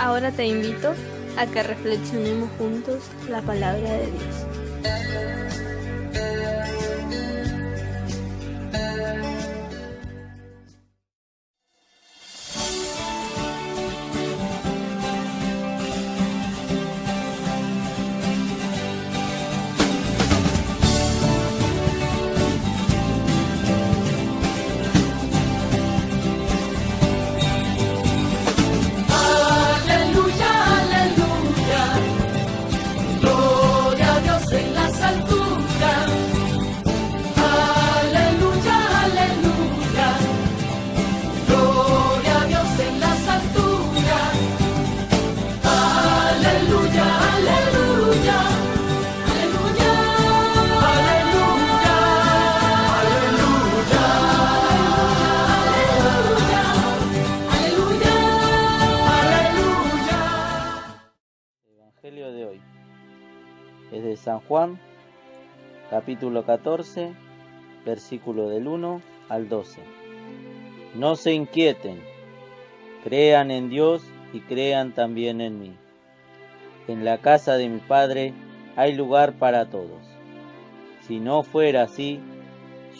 Ahora te invito a que reflexionemos juntos la palabra de Dios. De hoy es de San Juan, capítulo 14, versículo del 1 al 12. No se inquieten, crean en Dios y crean también en mí. En la casa de mi Padre hay lugar para todos. Si no fuera así,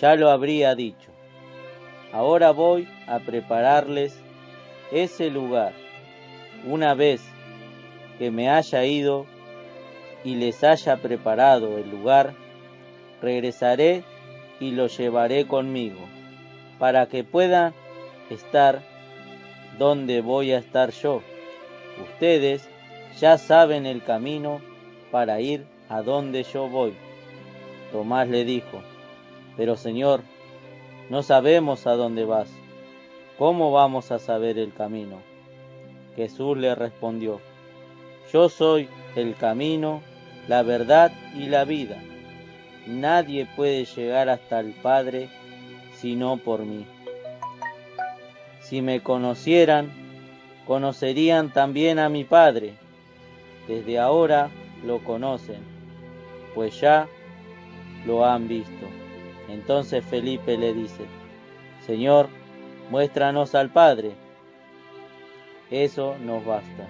ya lo habría dicho. Ahora voy a prepararles ese lugar. Una vez que me haya ido y les haya preparado el lugar, regresaré y los llevaré conmigo, para que puedan estar donde voy a estar yo. Ustedes ya saben el camino para ir a donde yo voy. Tomás le dijo: pero Señor, no sabemos a dónde vas. ¿Cómo vamos a saber el camino? Jesús le respondió: yo soy el camino, la verdad y la vida. Nadie puede llegar hasta el Padre sino por mí. Si me conocieran, conocerían también a mi Padre. Desde ahora lo conocen, pues ya lo han visto. Entonces Felipe le dice: Señor, muéstranos al Padre. Eso nos basta.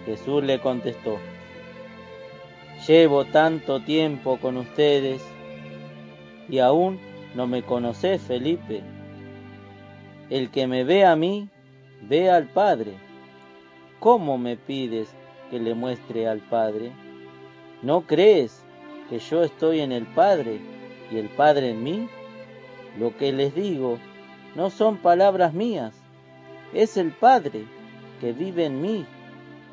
Jesús le contestó: llevo tanto tiempo con ustedes y aún no me conocés, Felipe. El que me ve a mí, ve al Padre. ¿Cómo me pides que le muestre al Padre? ¿No crees que yo estoy en el Padre y el Padre en mí? Lo que les digo no son palabras mías, es el Padre que vive en mí,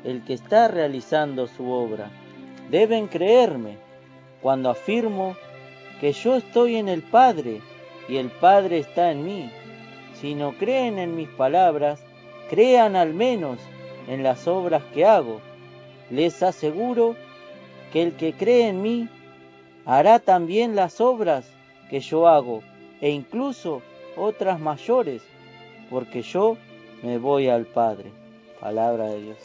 el que está realizando su obra. Deben creerme cuando afirmo que yo estoy en el Padre y el Padre está en mí. Si no creen en mis palabras, crean al menos en las obras que hago. Les aseguro que el que cree en mí hará también las obras que yo hago, e incluso otras mayores, porque yo me voy al Padre. Palabra de Dios.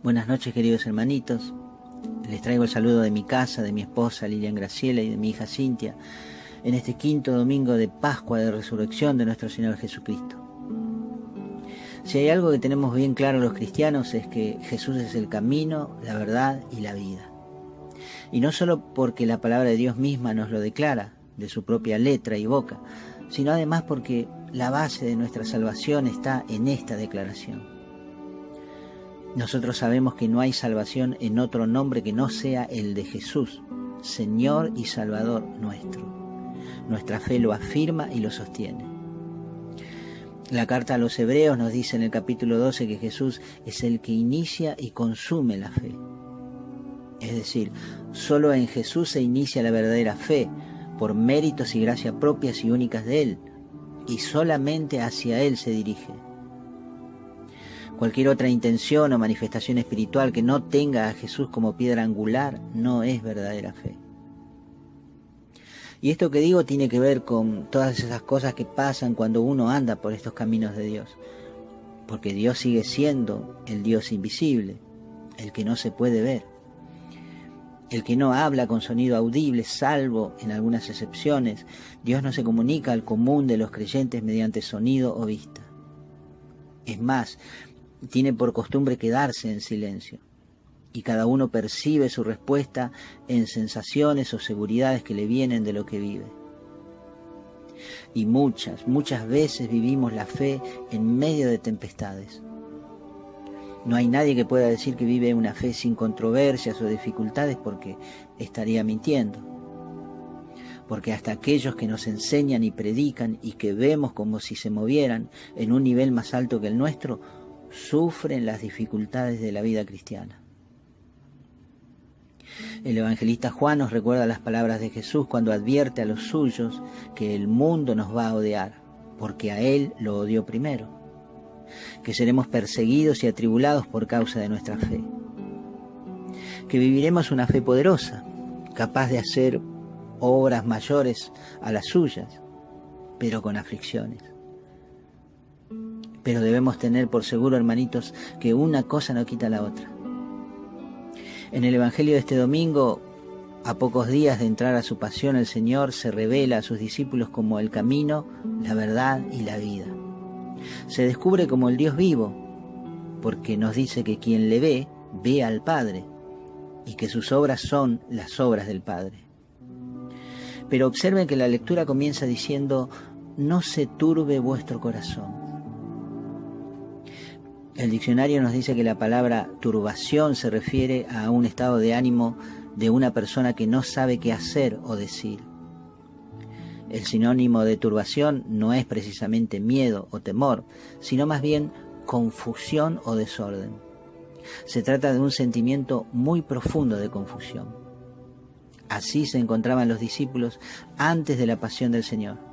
Buenas noches, queridos hermanitos. Les traigo el saludo de mi casa, de mi esposa Lilian Graciela y de mi hija Cintia, en este quinto domingo de Pascua de Resurrección de nuestro Señor Jesucristo. Si hay algo que tenemos bien claro los cristianos es que Jesús es el camino, la verdad y la vida. Y no solo porque la palabra de Dios misma nos lo declara, de su propia letra y boca, sino además porque la base de nuestra salvación está en esta declaración. Nosotros sabemos que no hay salvación en otro nombre que no sea el de Jesús, Señor y Salvador nuestro. Nuestra fe lo afirma y lo sostiene. La carta a los Hebreos nos dice en el capítulo 12 que Jesús es el que inicia y consume la fe. Es decir, solo en Jesús se inicia la verdadera fe, por méritos y gracia propias y únicas de Él, y solamente hacia Él se dirige. Cualquier otra intención o manifestación espiritual que no tenga a Jesús como piedra angular no es verdadera fe. Y esto que digo tiene que ver con todas esas cosas que pasan cuando uno anda por estos caminos de Dios. Porque Dios sigue siendo el Dios invisible, el que no se puede ver, el que no habla con sonido audible, salvo en algunas excepciones. Dios no se comunica al común de los creyentes mediante sonido o vista. Es más, tiene por costumbre quedarse en silencio, y cada uno percibe su respuesta en sensaciones o seguridades que le vienen de lo que vive. Y muchas veces vivimos la fe en medio de tempestades. No hay nadie que pueda decir que vive una fe sin controversias o dificultades, porque estaría mintiendo. Porque hasta aquellos que nos enseñan y predican y que vemos como si se movieran en un nivel más alto que el nuestro, sufren las dificultades de la vida cristiana. El evangelista Juan nos recuerda las palabras de Jesús cuando advierte a los suyos que el mundo nos va a odiar, porque a Él lo odió primero, que seremos perseguidos y atribulados por causa de nuestra fe, que viviremos una fe poderosa, capaz de hacer obras mayores a las suyas, pero con aflicciones. Pero debemos tener por seguro, hermanitos, que una cosa no quita la otra. En el Evangelio de este domingo, a pocos días de entrar a su pasión, el Señor se revela a sus discípulos como el camino, la verdad y la vida. Se descubre como el Dios vivo, porque nos dice que quien le ve, ve al Padre, y que sus obras son las obras del Padre. Pero observen que la lectura comienza diciendo: no se turbe vuestro corazón. El diccionario nos dice que la palabra turbación se refiere a un estado de ánimo de una persona que no sabe qué hacer o decir. El sinónimo de turbación no es precisamente miedo o temor, sino más bien confusión o desorden. Se trata de un sentimiento muy profundo de confusión. Así se encontraban los discípulos antes de la pasión del Señor.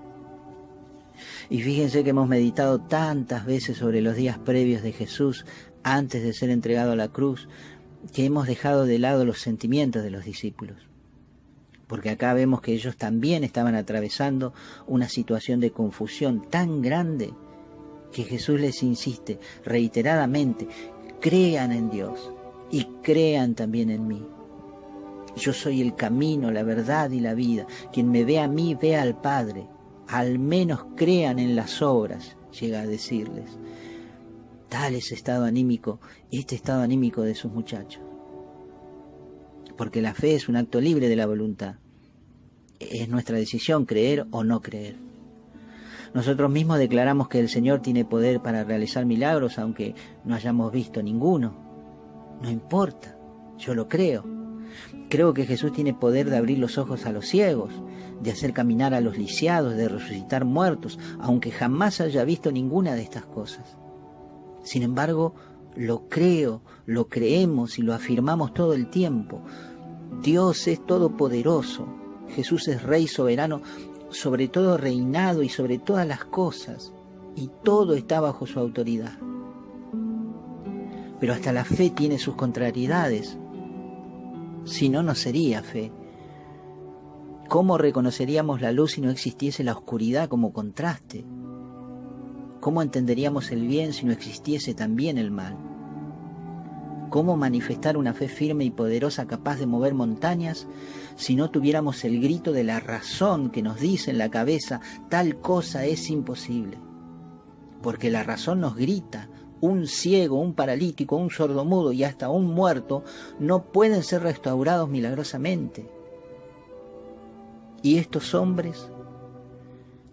Y fíjense que hemos meditado tantas veces sobre los días previos de Jesús antes de ser entregado a la cruz, que hemos dejado de lado los sentimientos de los discípulos. Porque acá vemos que ellos también estaban atravesando una situación de confusión tan grande que Jesús les insiste reiteradamente: crean en Dios y crean también en mí. Yo soy el camino, la verdad y la vida. Quien me ve a mí, ve al Padre. Al menos crean en las obras, llega a decirles. Tal es estado anímico de sus muchachos. Porque la fe es un acto libre de la voluntad. Es nuestra decisión creer o no creer. Nosotros mismos declaramos que el Señor tiene poder para realizar milagros, aunque no hayamos visto ninguno. No importa, yo lo creo. Creo que Jesús tiene poder de abrir los ojos a los ciegos, de hacer caminar a los lisiados, de resucitar muertos, aunque jamás haya visto ninguna de estas cosas. Sin embargo, lo creo, lo creemos y lo afirmamos todo el tiempo. Dios es todopoderoso, Jesús es Rey soberano, sobre todo reinado y sobre todas las cosas, y todo está bajo su autoridad. Pero hasta la fe tiene sus contrariedades. Si no, no sería fe. ¿Cómo reconoceríamos la luz si no existiese la oscuridad como contraste? ¿Cómo entenderíamos el bien si no existiese también el mal? ¿Cómo manifestar una fe firme y poderosa capaz de mover montañas si no tuviéramos el grito de la razón que nos dice en la cabeza: tal cosa es imposible? Porque la razón nos grita: un ciego, un paralítico, un sordomudo y hasta un muerto no pueden ser restaurados milagrosamente. Y estos hombres,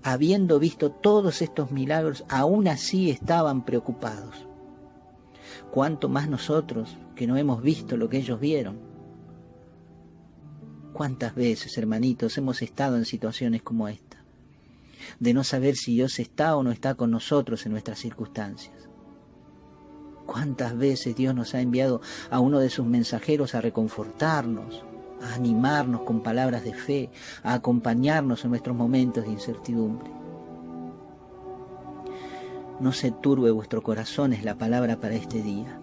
habiendo visto todos estos milagros, aún así estaban preocupados. ¿Cuánto más nosotros, que no hemos visto lo que ellos vieron? ¿Cuántas veces, hermanitos, hemos estado en situaciones como esta, de no saber si Dios está o no está con nosotros en nuestras circunstancias? ¿Cuántas veces Dios nos ha enviado a uno de sus mensajeros a reconfortarnos, a animarnos con palabras de fe, a acompañarnos en nuestros momentos de incertidumbre. No se turbe vuestro corazón, es la palabra para este día.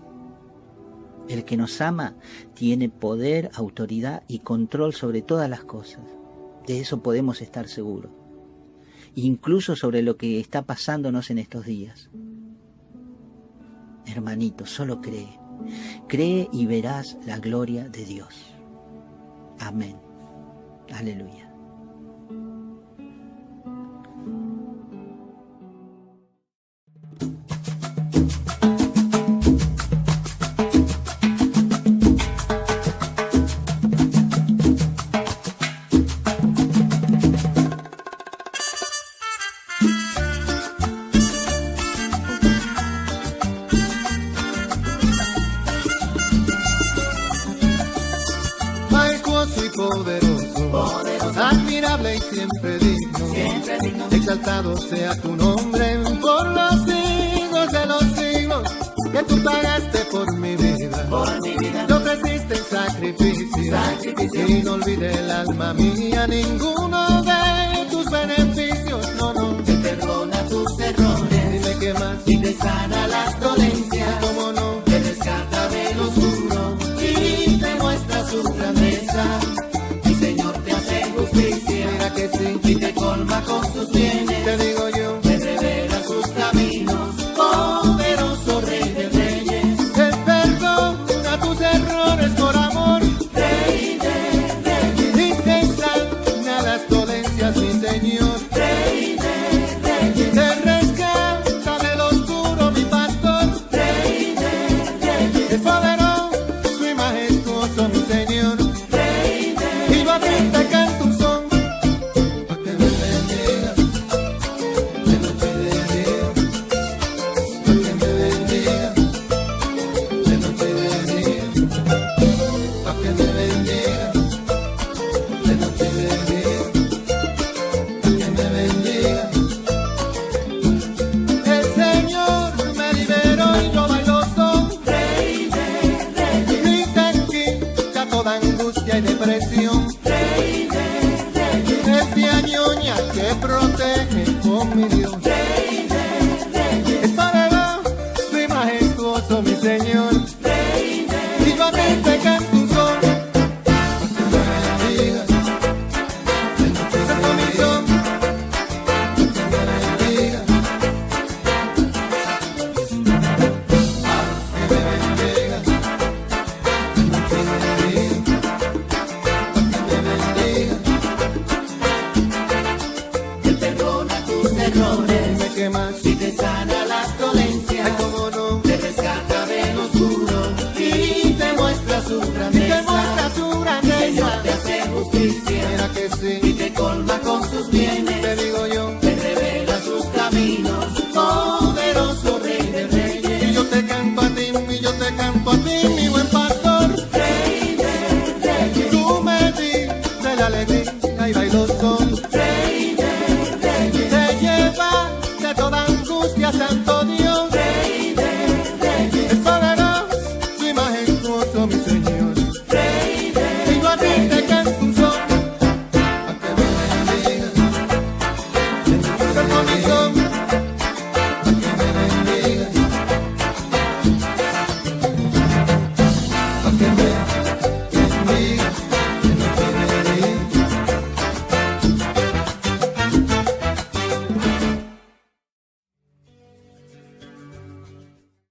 El que nos ama tiene poder, autoridad y control sobre todas las cosas. De eso podemos estar seguros. Incluso sobre lo que está pasándonos en estos días. Hermanito, solo cree. Cree y verás la gloria de Dios. Amén. Aleluya. Admirable y siempre digno, exaltado sea tu nombre por los siglos de los siglos, que tú pagaste por mi vida, te ofreciste en sacrificio, y no olvide el alma mía ninguno de tus beneficios, no, te perdona tus errores, dime qué más, y te sana las dolencias, cómo no, te rescata del oscuro, y te muestra su grandeza. Mira que sí, y te colma con sus bienes, te digo yo, te revela sus caminos, poderoso Rey de Reyes, te perdona tus errores por amor, Rey de Reyes, y te sana las dolencias, mi Señor, Rey de Reyes, te rescata del oscuro, mi pastor, Rey de Reyes, es poderoso y majestuoso, mi Señor, Rey de Reyes, y yo a ti te canto un son. Depresión, Rey de Reyes, es mi añoña que protege con mi Dios, Rey de Reyes, es poderoso y majestuoso mi Señor, Rey de Reyes, y yo a ti te canto un son, que me bendiga, canto mi son, que me bendiga, que más, si te sana las dolencias, ay, cómo no, te rescata del oscuro y te muestra su grandeza, Señor te hace justicia, mira que sí, y te colma con sus bienes, te